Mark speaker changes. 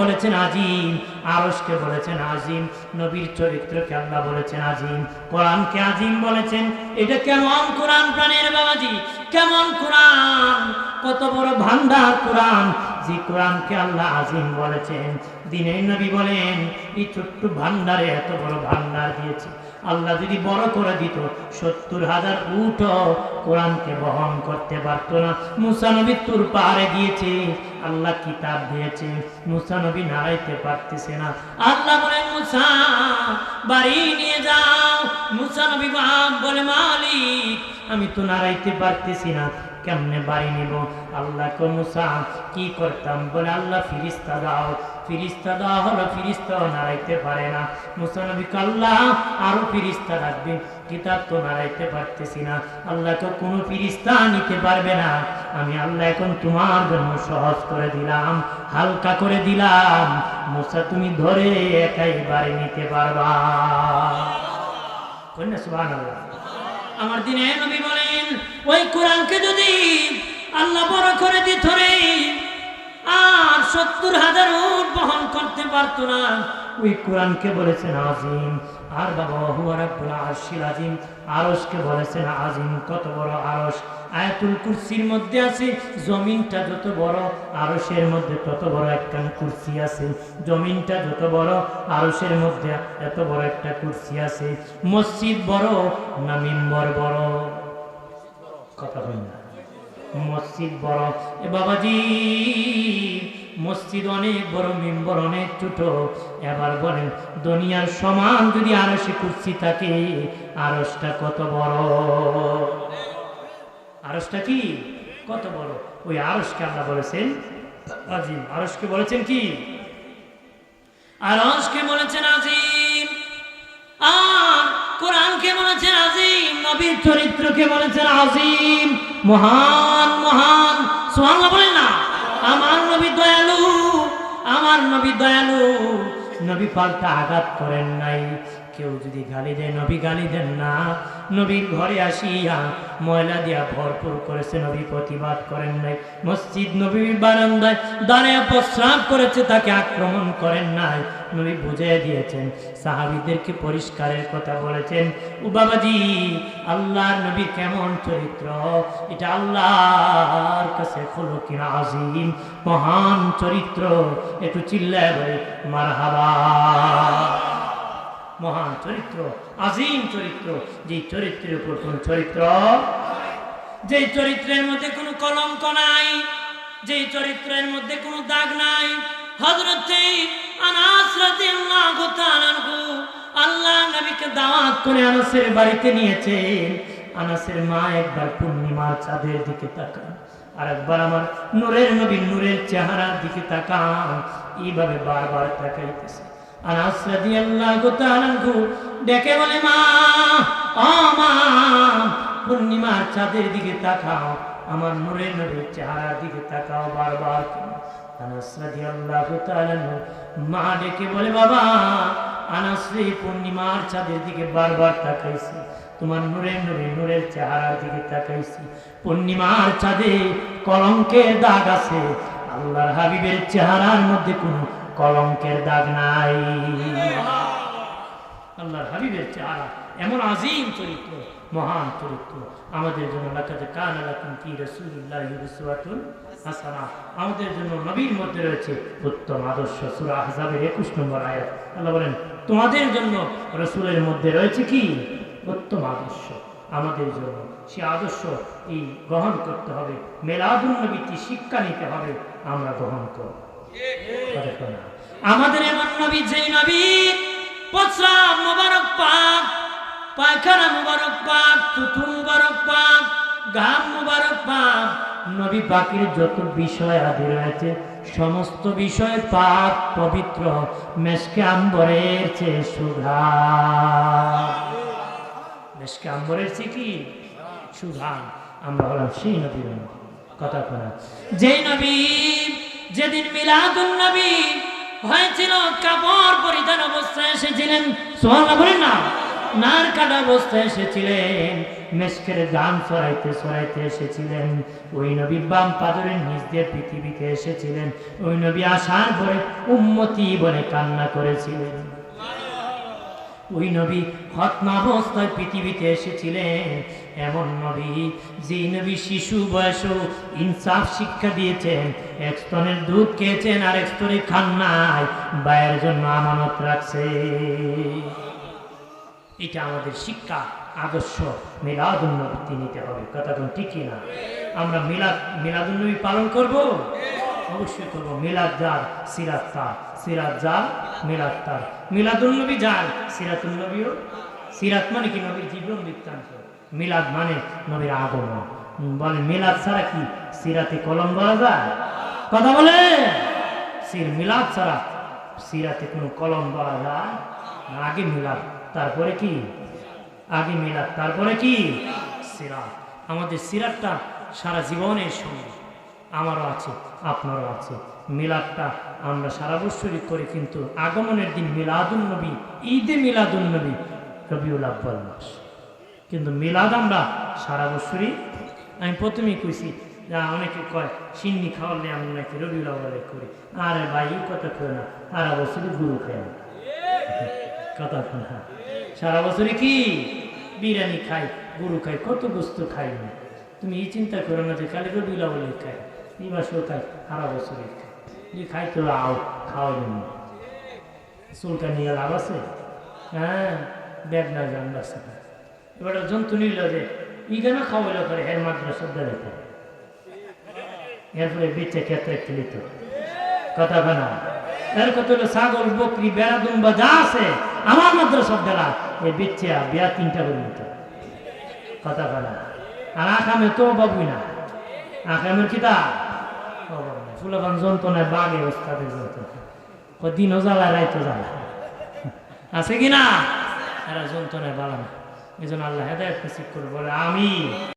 Speaker 1: বলেছেন আজিম, আরশকে বলেছেন আজিম, নবীর চরিত্রকে আল্লাহ বলেছেন আজিম, কোরআনকে আজিম বলেছেন। এটা কেমন কোরআন প্রাণের বাবাজি, কেমন কোরআন, কত বড় ভান্ডার কোরআন, যে কোরআনকে আল্লাহ আজিম বলেছেন। দিনের নবী বলেন এই ছোট্ট ভান্ডারে এত বড় ভান্ডার দিয়েছে। আল্লাহ যদি বড় করে দিত 70,000 উট কোরআনকে বহন করতে পারতো না। মুসা নবী তুর পাহাড়ে গিয়েছে, আল্লাহ কিতাব দিয়েছে, মুসা নবী নাড়াইতে পারতেছে না। আল্লাহ বলেন মুসা বাড়ি নিয়ে যাও। মুসা নবী বলে মালিক আমি তো নাড়াইতে পারতেছি না, কেমনে বাড়ি নিব? আল্লাহ কো মুসা কি করতাম? বলে আল্লাহ ফিরিস্তা দাও। ফিরিস্তা দেওয়া হলো, ফিরিস্তাও নাড়াইতে পারে না। মুসা নবী আল্লাহ আরো ফিরিস্তা রাখবে, কিতাব তো নাড়াইতে পারতেছি না। আল্লাহ তো কোনো ফিরিস্তা নিতে পারবে না, আমি আল্লাহ এখন তোমার জন্য সহজ করে দিলাম, হালকা করে দিলাম। মুসা তুমি ধরে একাই বাড়ি নিতে পারবা। সুবহানাল্লাহ। আমার দিনে নবী বলেন ওই কোরআনকে যদি আল্লাহ বড় করে দিত রে, আর 70,000 উট বহন করতে পারতো না। ওই কোরআনকে বলেছেন আজিম। আর বাবা হুয়া রাব্বুল আরশিল আজিম, আরশকে বলেছেন আজিম। কত বড় আরশ! আয়াতুল কুরসির মধ্যে আছে জমিনটা যত বড় আরশের মধ্যে তত বড় একটা কুরসি আছে। জমিনটা যত বড় আরশের মধ্যে এত বড় একটা কুরসি আছে। মসজিদ বড় না মিম্বর বড়? কথা বলেন না। মসজিদ বড় এ বাবাজি, মসজিদ অনেক বড়, মিম্বর অনেক ছোট। এবার বলেন দুনিয়ার সমান যদি আরশে কুরসি থাকে, আরশটা কত বড়? আরশটা কি কত বড়? ওই আরশকে আল্লাহ বলেছেন আজিম। আরশকে বলেছেন কি? আরশকে বলেছেন আজিম। আর কোরআনকে বলেছেন আজিম, নবীর চরিত্রকে বলেছেন আজিম, মহান মহান। সুবহানাল্লাহ বলেন না। আমার নবী দয়ালু, আমার নবী দয়ালু। নবী পাল্টা আঘাত করেন নাই। কেউ যদি গালি দেয় নবী গালি দেন না। নবীর ঘরে আসিয়া ময়লা দিয়া ভরপুর করেছে, নবী প্রতিবাদ করেন নাই। মসজিদ নবীর বারান্দায় দাঁড়িয়ে প্রস্রাব করেছে, তাকে আক্রমণ করেন নাই। নবী বুঝিয়ে দিয়েছেন, সাহাবীদেরকে পরিষ্কারের কথা বলেছেন। ও বাবাজি, আল্লাহর নবীর কেমন চরিত্র, এটা আল্লাহর কাছে খুলুকিন আযীম, মহান চরিত্র। একটু চিল্লায় বলে মারহাবা। মহান চরিত্র, আজিম চরিত্র। যে চরিত্রের উপর কোন চরিত্র, যে চরিত্রের মধ্যে কোনো কলঙ্ক নাই, যে চরিত্রের মধ্যে কোনো দাগ নাই। হযরত আনাস রাদিয়াল্লাহু তাআলা আনহু আল্লাহ নবীকে দাওয়াত করে আনাসের বাড়িতে নিয়েছেন। আনাসের মা একবার পূর্ণিমার চাঁদের দিকে তাকান, আর একবার আমার নূরের নবীর নূরের চেহারার দিকে তাকান। এইভাবে বারবার তাকাইতেছে। আনাস রাদিয়াল্লাহু তাআলা আনহু ডেকে বলে মা, ও মা, পূর্ণিমার চাঁদের দিকে তাকাও, আমার নূরের নবীর চেহারার দিকে তাকাও বারবার। আনাস রাদিয়াল্লাহু তাআলা আনহু মা ডেকে বলে বাবা, আনাস রে, পূর্ণিমার চাঁদের দিকে বারবার তাকাইছি, তোমার নূরের নবীর নূরের চেহারার দিকে তাকাইছি। পূর্ণিমার চাঁদে কলঙ্কের দাগ আছে, আল্লাহর হাবিবের চেহারার মধ্যে কোনো কলঙ্কের দাগ নাই। আল্লাহর হাবিবের চেহারা এমন আজিম চরিত্র, মহান চরিত্র। আমাদের জন্য লাকাদ কানা লাকুম ফি রাসূলিল্লাহি উসওয়াতুন হাসানাহ, আমাদের জন্য নবীর মধ্যে রয়েছে উত্তম আদর্শ। সূরা আহজাবের 21 নম্বর আয়াত আল্লাহ বলেন তোমাদের জন্য রাসূলের মধ্যে রয়েছে কি? উত্তম আদর্শ। আমাদের জন্য সে আদর্শ এই গ্রহণ করতে হবে, মিলাদুন নবীতে শিক্ষা নিতে হবে, আমরা গ্রহণ করব। আমাদের এমন নবী, যেই নবী প্রস্রাব মুবারক পাক, পায়খানা মুবারক পাক, থুতু মুবারক পাক, ঘাম মুবারক পাক, নবী পাকের যত বিষয় আদি রয়েছে সমস্ত বিষয় পাক পবিত্র, মেশকে আম্বরের চেয়ে সুঘ্রাণ। মেশকে আম্বরের চেয়ে কি সুঘ্রাণ। আমরা হলাম সেই নবীর কথা করা, যেই নবী যেদিন মিলাদুন নবী হয়েছিল কাপড় পরিধান অবস্থায় এসেছিলেন। সুবহানাল্লাহ বলেন না। নার কাটা অবস্থায় এসেছিলেন, মেশকের গান ছড়াইতে এসেছিলেন। ওই নবী বাম পাদরের নিচ দিয়ে পৃথিবীতে এসেছিলেন। ওই নবী আসার পরে উম্মতি বলে কান্না করেছিলেন। ওই নবী খতনা অবস্থায় পৃথিবীতে এসেছিলেন। এমন নবী, যে নবী শিশু বয়সেও ইনসাফ শিক্ষা দিয়েছেন, এক স্তনের দুধ খেয়েছেন আর এক স্তরে খান নাই, বায়ের জন্য আমানত রাখছে। এটা আমাদের শিক্ষা, আদর্শ। মিলাদুন্নবী নিতে হবে, কথা কোন ঠিক না? আমরা মিলাদুন্নবী পালন করব, অবশ্যই করব। মিলাদ যার সিরাত তার, সিরাত যার মিলাদ তার। মিলাদুন্নবী যার, সিরাতুন্নবীও। সিরাত মানে কি? নবীর জীবন বৃত্তান্ত। মিলাদ মানে নবীর আগমন। বলে মিলাদ ছাড়া কি সিরাতে কলম বলা যায়? কথা বলে মিলাদ ছাড়া সিরাতে কোনো কলম বলা যায়? আগে মিলাদ, তারপরে কি? আগে মিলাদ, তারপরে কি? সিরাত। আমাদের সিরাতটা সারা জীবনের সঙ্গে আমারও আছে, আপনারও আছে। মিলাদটা আমরা সারা বছরই করি, কিন্তু আগমনের দিন মিলাদুন্নবী, ঈদে মিলাদুন্নবী রবিউল আউয়াল মাস, কিন্তু মিলাদ আমরা সারা বছরই। আমি প্রথমেই কইছি, যা অনেকে কয় সিন্নি খাওয়ালে আমরা নাকি রবিউল আউয়ালে করি। আরে ভাই, এই কথা কয় না, সারা বছরই গুরু খাই না, কথা কয় না। সারা বছরই কি বিরিয়ানি খাই, গরু খাই, কত বস্তু খাই না। তুমি এই চিন্তা করো না যে খালি রবিউল আউয়ালে খাই, এই মাসেও খাই, সারা বছরই খাই। যে খাই তো আও, খাওয়া জন্য চুলটা নিয়ে লাভ আছে? হ্যাঁ, ব্যাগ না জান বাসে। এবার জন্তু নিল যে ই কেন খাওয়াইলো করে, এর মাদ্রাসা দেখে, এরপরে বিচ্ছে ক্ষেত্রে খেলিত, কথা বানা। এর কত হলো ছাগল, বকরি, বেড়া, দুম্বা যা আছে আমার মাদ্রাসা দেলা, এই বিচ্ছে বিয়া 3টা করে নিত, কথা বানা। আর আখামে তো বাবুই না, আখামের কিতা ফুলাবান যন্ত্রণায় বাঘে ওস্তাদের যন্ত্রণা, দিনও জ্বালা রাইতো জ্বালা আছে কিনা, এরা যন্ত্রণায় বালা না। এই জন্য আল্লাহ হেদায়েত নসিব করে বলে আমি।